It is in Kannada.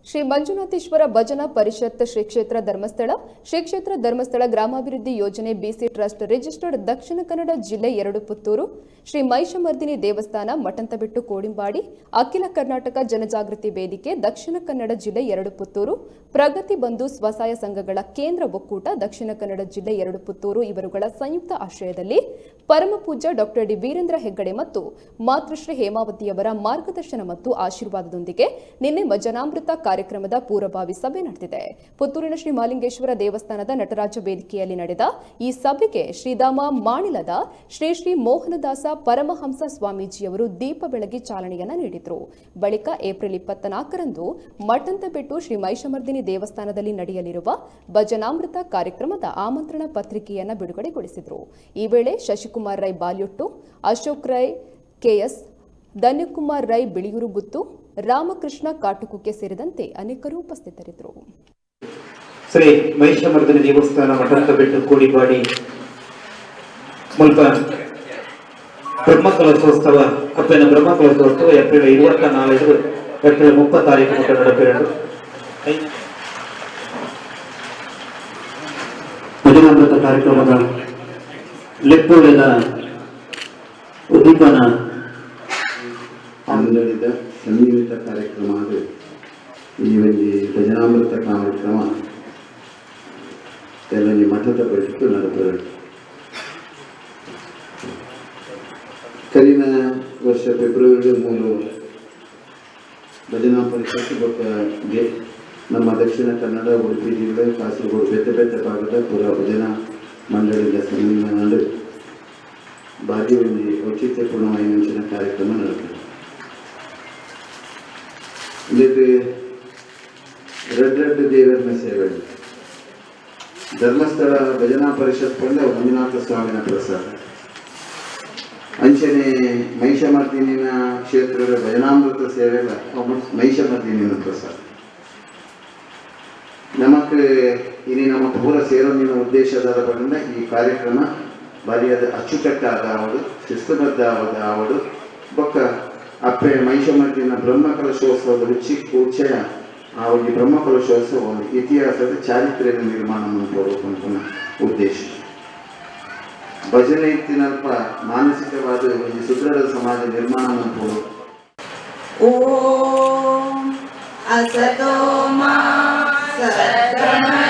ಶ್ರೀ ಮಂಜುನಾಥೇಶ್ವರ ಭಜನಾ ಪರಿಷತ್ ಶ್ರೀ ಕ್ಷೇತ್ರ ಧರ್ಮಸ್ಥಳ ಗ್ರಾಮಾಭಿವೃದ್ಧಿ ಯೋಜನೆ ಬಿಸಿ ಟ್ರಸ್ಟ್ ರಿಜಿಸ್ಟರ್ಡ್ ದಕ್ಷಿಣ ಕನ್ನಡ ಜಿಲ್ಲೆ 2 ಪುತ್ತೂರು ಶ್ರೀ ಮಹಿಷಮರ್ದಿನಿ ದೇವಸ್ಥಾನ ಮಠಂತಬೆಟ್ಟು ಕೋಡಿಂಬಾಡಿ ಅಖಿಲ ಕರ್ನಾಟಕ ಜನಜಾಗೃತಿ ವೇದಿಕೆ ದಕ್ಷಿಣ ಕನ್ನಡ ಜಿಲ್ಲೆ 2 ಪುತ್ತೂರು ಪ್ರಗತಿ ಬಂಧು ಸ್ವಸಹಾಯ ಸಂಘಗಳ ಕೇಂದ್ರ ಒಕ್ಕೂಟ ದಕ್ಷಿಣ ಕನ್ನಡ ಜಿಲ್ಲೆ 2 ಪುತ್ತೂರು ಇವರುಗಳ ಸಂಯುಕ್ತ ಆಶ್ರಯದಲ್ಲಿ ಪರಮಪೂಜ್ಯ ಡಾಕ್ಟರ್ ಡಿ ವೀರೇಂದ್ರ ಹೆಗ್ಗಡೆ ಮತ್ತು ಮಾತೃಶ್ರೀ ಹೇಮಾವತಿಯವರ ಮಾರ್ಗದರ್ಶನ ಮತ್ತು ಆಶೀರ್ವಾದದೊಂದಿಗೆ ನಿನ್ನೆ ಭಜನಾಮೃತ ಕಾರ್ಯಕ್ರಮದ ಪೂರ್ವಭಾವಿ ಸಭೆ ನಡೆದಿದೆ. ಪುತ್ತೂರಿನ ಶ್ರೀ ಮಾಲಿಂಗೇಶ್ವರ ದೇವಸ್ಥಾನದ ನಟರಾಜ ವೇದಿಕೆಯಲ್ಲಿ ನಡೆದ ಈ ಸಭೆಗೆ ಶ್ರೀಧಾಮ ಮಾಣಿಲದ ಶ್ರೀ ಶ್ರೀ ಮೋಹನದಾಸ ಪರಮಹಂಸ ಸ್ವಾಮೀಜಿಯವರು ದೀಪ ಬೆಳಗಿ ಚಾಲನೆಯನ್ನ ನೀಡಿದರು. ಬಳಿಕ ಏಪ್ರಿಲ್ 24ರಂದು ಮಠಂತಬೆಟ್ಟು ಶ್ರೀ ಮಹಿಷಮರ್ದಿನಿ ದೇವಸ್ಥಾನದಲ್ಲಿ ನಡೆಯಲಿರುವ ಭಜನಾಮೃತ ಕಾರ್ಯಕ್ರಮದ ಆಮಂತ್ರಣ ಪತ್ರಿಕೆಯನ್ನು ಬಿಡುಗಡೆಗೊಳಿಸಿದರು. ಈ ವೇಳೆ ಶಶಿಕುಮಾರ್ ರೈ ಬಾಲ್ಯೊಟ್ಟು, ಅಶೋಕ್ ರೈ ಕೆಎಸ್, ಧನ್ಯಕುಮಾರ್ ರೈ ಬಿಳಿಯೂರು ಗುತ್ತು, ರಾಮಕೃಷ್ಣ ಕಾಟುಕುಕ್ಕೆ ಸೇರಿದಂತೆ ಅನೇಕರು ಉಪಸ್ಥಿತರಿದ್ದರು. ಶ್ರೀ ಮಹಿಷಮರ್ದಿನಿ ದೇವಸ್ಥಾನ ಮಠಂತಬೆಟ್ಟು ಕೋಡಿಬಾಡಿ ಮುಲ್ಪ ಬ್ರಹ್ಮಕಲಶೋತ್ಸವ ಕಪ್ಪಿನ ಬ್ರಹ್ಮಕಲಶೋತ್ಸವ ಏಪ್ರಿಲ್ 24 ಏಪ್ರಿಲ್ 30 ಮುಟ್ಟ ನಡೆಪೆರಡು ಭಜನಾಮೃತ ಕಾರ್ಯಕ್ರಮದ ಲೆಪ್ಪುಳಿನ ಉದ್ದೀಪನ ನಡೆದ ಸಂಯೋಜಿತ ಕಾರ್ಯಕ್ರಮ ಅದು. ಈ ಒಂದು ಭಜನಾಮೃತ ಕಾರ್ಯಕ್ರಮ ಕೆಲವೊಂದು ಮಠದ ಪರಿಸ್ಥಿತಿ ನಡೆಪೆರಡು ಕಲಿನ ವರ್ಷ ಫೆಬ್ರವರಿ 3 ಭಜನಾ ಪರಿಷತ್ ಬಗ್ಗೆ ನಮ್ಮ ದಕ್ಷಿಣ ಕನ್ನಡ ಉಡುಪಿ ಜಿಲ್ಲೆ ಕಾಸರಗೋಡು ಬೇತೆ ಭಾಗದ ಪುರ ಭಜನಾ ಮಂಡಳಿಯ ಸಮ್ಮೇಳನ ಭಾರಿ ಒಂದು ಔಚಿತ್ಯಪೂರ್ಣವಾಗಿ ಮುಂಚಿನ ಕಾರ್ಯಕ್ರಮ ನಡೆದಿದೆ. ಇದಕ್ಕೆ ರೆಡ್ ದೇವರ ಸೇವೆ ಧರ್ಮಸ್ಥಳ ಭಜನಾ ಪರಿಷತ್ ಪಂಡ ಮಂಜುನಾಥ ಸ್ವಾಮಿನ ಪ್ರಸಾದ ಅಂಚನೆ ಮಹಿಷಮರ್ದಿನಿನ ಕ್ಷೇತ್ರದ ಭಜನಾಮೃತ ಸೇವೆ ಮಹಿಷಮರ್ದಿನಿನ ಪ್ರಸಾದ ನಮಕ್ ಇನಿ ನಮ್ಮ ಪೂರ ಸೇರೋನಿನ ಉದ್ದೇಶದ ಬಂದ ಈ ಕಾರ್ಯಕ್ರಮ ಬಾರಿಯಾದ ಅಚ್ಚುಕಟ್ಟಾದ ಅವಳು ಶಿಸ್ತುಬದ್ಧ ಅವಳು ಬೊಕ್ಕ ಅಪ್ಪೆ ಮಹಿಷಮರ್ದಿನ ಬ್ರಹ್ಮಕಲಶೋತ್ಸವದ ರುಚಿ ಉಚ್ಚಯ ಆ ಒಂದು ಬ್ರಹ್ಮಕಲಶೋತ್ಸವ ಒಂದು ಇತಿಹಾಸದ ಚಾರಿತ್ರ್ಯದ ನಿರ್ಮಾಣ ಮಾಡ್ಕೋಬೇಕು ಉದ್ದೇಶ. ಭಜನೆ ಇತ್ತಿನಲ್ಪ ಮಾನಸಿಕವಾದ ಒಂದು ಸುದೃಢ ಸಮಾಜ ನಿರ್ಮಾಣ ಮಾಡ್ಬೋದು. ಓಂ ಅಸತೋ ಮಾ ಸದ್ಗಮಯ